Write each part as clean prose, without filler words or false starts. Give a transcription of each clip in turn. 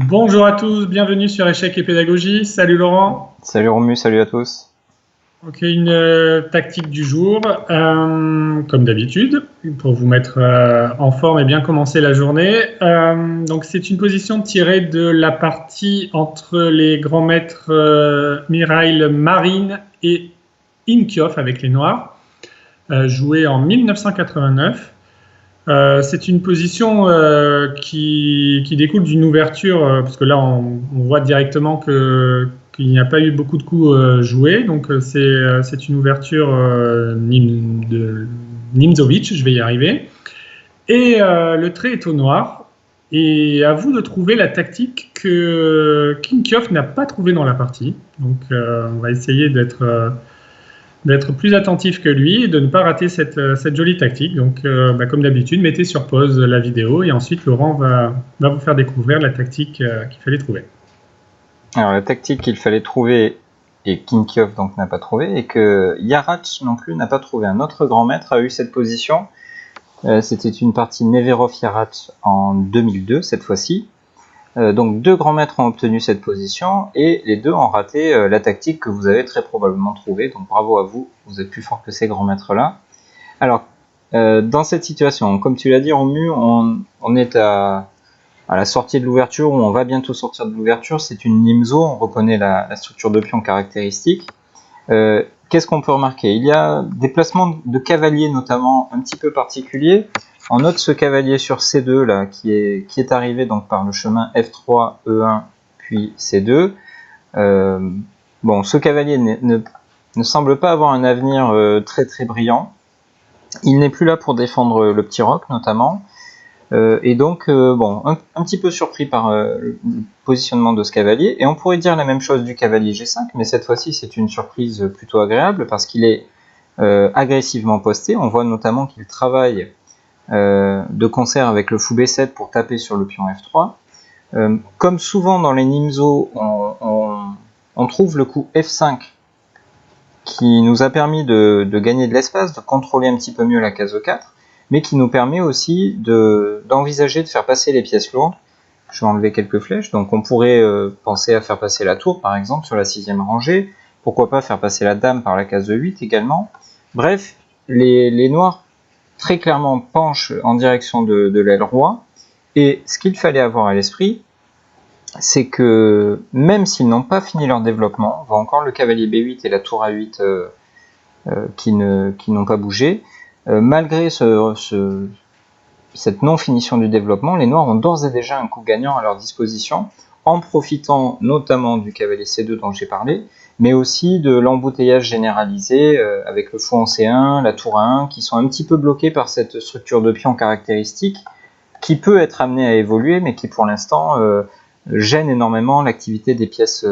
Bonjour à tous, bienvenue sur Échecs et Pédagogie. Salut Laurent. Salut Romu, salut à tous. Ok, une tactique du jour, comme d'habitude, pour vous mettre en forme et bien commencer la journée. Donc c'est une position tirée de la partie entre les grands maîtres Mikhail Marin et Inkioff avec les Noirs, jouée en 1989. C'est une position qui découle d'une ouverture, parce que là on voit directement qu'il n'y a pas eu beaucoup de coups joués, donc c'est une ouverture de Nimzowitsch, je vais y arriver. Et le trait est au noir, et à vous de trouver la tactique que Inkioff n'a pas trouvée dans la partie. Donc on va essayer d'être plus attentif que lui et de ne pas rater cette jolie tactique. Donc, comme d'habitude, mettez sur pause la vidéo et ensuite Laurent va vous faire découvrir la tactique qu'il fallait trouver. Alors, la tactique qu'il fallait trouver et qu'Inkioff donc n'a pas trouvé et que Jarac non plus n'a pas trouvé. Un autre grand maître a eu cette position. C'était une partie Neverov-Jarac en 2002 cette fois-ci. Donc deux grands maîtres ont obtenu cette position et les deux ont raté la tactique que vous avez très probablement trouvée. Donc bravo à vous, vous êtes plus fort que ces grands maîtres-là. Alors, dans cette situation, comme tu l'as dit Romu, on est à la sortie de l'ouverture, où on va bientôt sortir de l'ouverture. C'est une Nimzo, on reconnaît la structure de pion caractéristique. Qu'est-ce qu'on peut remarquer? Il y a des placements de cavaliers notamment un petit peu particuliers. On note ce cavalier sur C2 là, qui est arrivé donc par le chemin F3, E1, puis C2. Bon, ce cavalier ne semble pas avoir un avenir très très brillant. Il n'est plus là pour défendre le petit roc notamment. Et donc, bon, un petit peu surpris par le positionnement de ce cavalier. Et on pourrait dire la même chose du cavalier G5, mais cette fois-ci c'est une surprise plutôt agréable parce qu'il est agressivement posté. On voit notamment qu'il travaille de concert avec le fou B7 pour taper sur le pion F3. Comme souvent dans les Nimzo, on trouve le coup F5 qui nous a permis de gagner de l'espace, de contrôler un petit peu mieux la case E4, mais qui nous permet aussi d'envisager de faire passer les pièces lourdes. Je vais enlever quelques flèches, donc on pourrait penser à faire passer la tour par exemple sur la 6e rangée, pourquoi pas faire passer la dame par la case E8 également. Bref, les noirs très clairement penche en direction de l'aile roi, et ce qu'il fallait avoir à l'esprit, c'est que même s'ils n'ont pas fini leur développement, on voit encore le cavalier B8 et la tour A8 qui n'ont pas bougé, malgré cette non-finition du développement, les noirs ont d'ores et déjà un coup gagnant à leur disposition, en profitant notamment du cavalier C2 dont j'ai parlé, mais aussi de l'embouteillage généralisé avec le fou en C1, la tour A1, qui sont un petit peu bloqués par cette structure de pion caractéristique, qui peut être amenée à évoluer, mais qui pour l'instant gêne énormément l'activité des pièces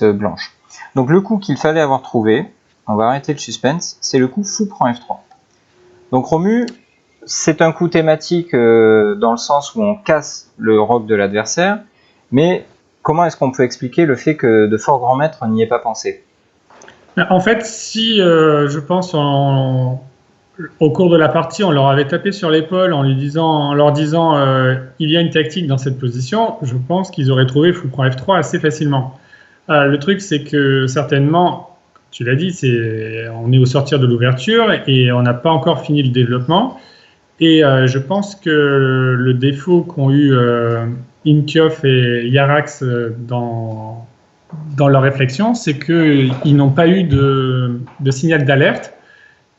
blanches. Donc le coup qu'il fallait avoir trouvé, on va arrêter le suspense, c'est le coup fou prend F3. Donc Romu, c'est un coup thématique dans le sens où on casse le roc de l'adversaire, mais comment est-ce qu'on peut expliquer le fait que de forts grands maîtres n'y aient pas pensé? En fait, si je pense au cours de la partie, on leur avait tapé sur l'épaule en leur disant il y a une tactique dans cette position, je pense qu'ils auraient trouvé fou prend F3 assez facilement. Le truc, c'est que certainement, tu l'as dit, on est au sortir de l'ouverture et on n'a pas encore fini le développement. Et je pense que le défaut qu'ont eu Inkioff et Jarac dans leur réflexion, c'est qu'ils n'ont pas eu de signal d'alerte.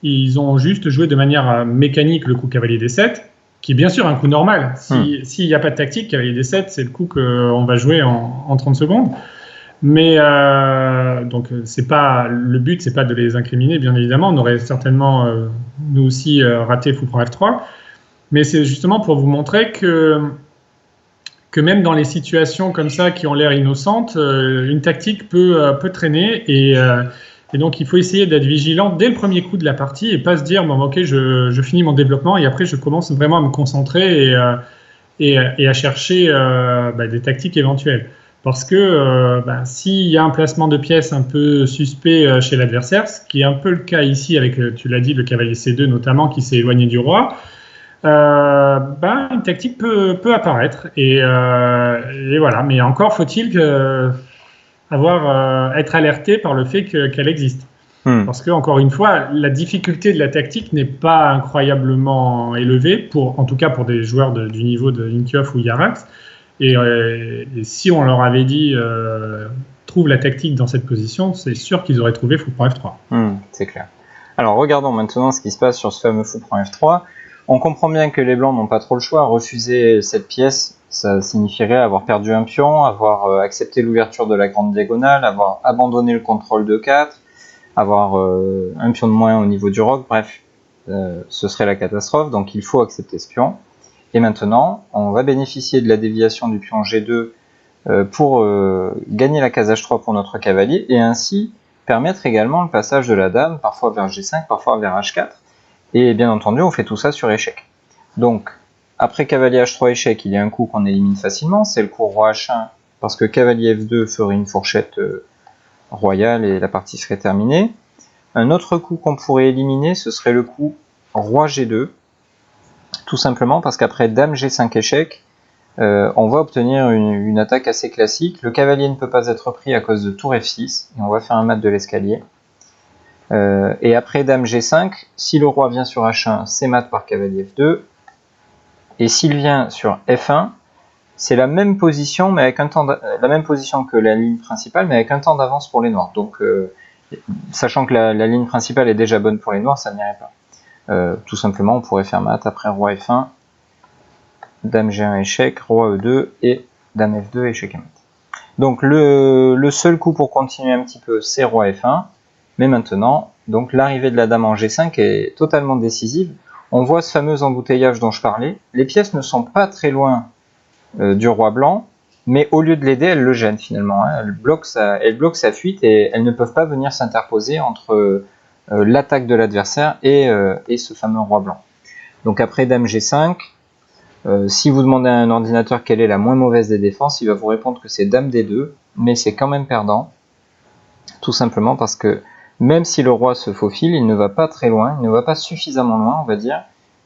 Ils ont juste joué de manière mécanique le coup cavalier D7, qui est bien sûr un coup normal. S'il n'y a pas de tactique, cavalier D7, c'est le coup qu'on va jouer en 30 secondes. Mais donc le but, c'est pas de les incriminer, bien évidemment. On aurait certainement nous aussi raté fou prend F3. Mais c'est justement pour vous montrer que même dans les situations comme ça qui ont l'air innocentes, une tactique peut traîner et donc il faut essayer d'être vigilant dès le premier coup de la partie et pas se dire bon ok je finis mon développement et après je commence vraiment à me concentrer et à chercher des tactiques éventuelles. Parce que s'il y a un placement de pièces un peu suspect chez l'adversaire, ce qui est un peu le cas ici avec, tu l'as dit, le cavalier C2 notamment qui s'est éloigné du roi, Une tactique peut apparaître. Et voilà. Mais encore faut-il être alerté par le fait qu'elle existe. Parce que, encore une fois, la difficulté de la tactique n'est pas incroyablement élevée, en tout cas pour des joueurs du niveau de Inkyoff ou Yarax. Et si on leur avait dit trouve la tactique dans cette position, c'est sûr qu'ils auraient trouvé fou prend F3. C'est clair. Alors regardons maintenant ce qui se passe sur ce fameux fou prend F3. On comprend bien que les blancs n'ont pas trop le choix. Refuser cette pièce, ça signifierait avoir perdu un pion, avoir accepté l'ouverture de la grande diagonale, avoir abandonné le contrôle de 4, avoir un pion de moins au niveau du roc, bref, ce serait la catastrophe, donc il faut accepter ce pion. Et maintenant, on va bénéficier de la déviation du pion G2 pour gagner la case H3 pour notre cavalier, et ainsi permettre également le passage de la dame, parfois vers G5, parfois vers H4, et bien entendu, on fait tout ça sur échec. Donc, après cavalier H3 échec, il y a un coup qu'on élimine facilement, c'est le coup roi H1, parce que cavalier F2 ferait une fourchette royale et la partie serait terminée. Un autre coup qu'on pourrait éliminer, ce serait le coup roi G2, tout simplement parce qu'après dame G5 échec, on va obtenir une attaque assez classique. Le cavalier ne peut pas être pris à cause de tour F6, et on va faire un mat de l'escalier. Et après dame G5, si le roi vient sur H1, c'est mat par cavalier F2, et s'il vient sur F1, c'est la même position, mais avec la même position que la ligne principale, mais avec un temps d'avance pour les noirs. Donc, sachant que la ligne principale est déjà bonne pour les noirs, ça n'irait pas. Tout simplement, on pourrait faire mat après roi F1, dame G1 échec, roi E2 et dame F2 échec et mat. Donc, le seul coup pour continuer un petit peu, c'est roi F1. Mais maintenant, donc l'arrivée de la dame en G5 est totalement décisive. On voit ce fameux embouteillage dont je parlais. Les pièces ne sont pas très loin du roi blanc, mais au lieu de l'aider, elles le gênent finalement. Elles bloquent sa fuite et elles ne peuvent pas venir s'interposer entre l'attaque de l'adversaire et ce fameux roi blanc. Donc après dame G5, si vous demandez à un ordinateur quelle est la moins mauvaise des défenses, il va vous répondre que c'est dame D2, mais c'est quand même perdant, tout simplement parce que même si le roi se faufile, il ne va pas très loin, il ne va pas suffisamment loin, on va dire,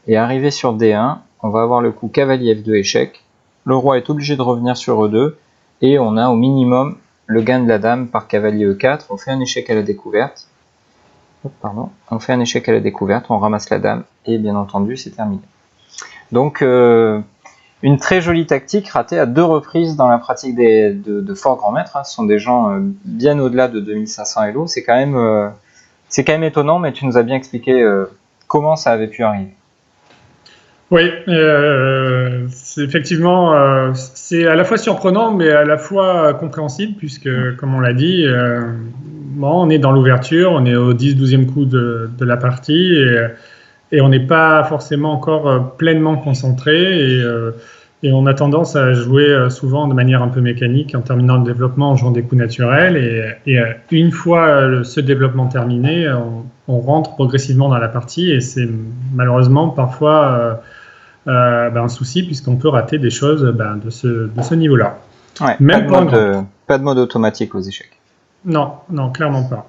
et arrivé sur D1, on va avoir le coup cavalier F2 échec, le roi est obligé de revenir sur E2, et on a au minimum le gain de la dame par cavalier E4, on fait un échec à la découverte, on fait un échec à la découverte, on ramasse la dame, et bien entendu c'est terminé. Donc une très jolie tactique ratée à 2 reprises dans la pratique de forts grands maîtres. Ce sont des gens bien au-delà de 2500 Elo. C'est quand même étonnant, mais tu nous as bien expliqué comment ça avait pu arriver. Oui, c'est effectivement, c'est à la fois surprenant, mais à la fois compréhensible, puisque, comme on l'a dit, on est dans l'ouverture, on est au 10-12e coup de la partie, et on n'est pas forcément encore pleinement concentré, et on a tendance à jouer souvent de manière un peu mécanique en terminant le développement, en jouant des coups naturels, et une fois ce développement terminé, on rentre progressivement dans la partie, et c'est malheureusement parfois un souci, puisqu'on peut rater des choses de ce niveau-là. Ouais, même pas de mode automatique aux échecs. Non, clairement pas.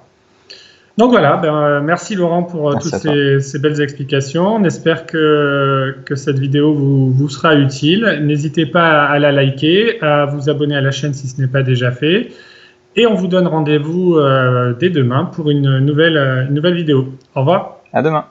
Donc voilà, merci Laurent pour toutes ces belles explications. On espère que cette vidéo vous sera utile. N'hésitez pas à la liker, à vous abonner à la chaîne si ce n'est pas déjà fait. Et on vous donne rendez-vous dès demain pour une nouvelle vidéo. Au revoir. À demain.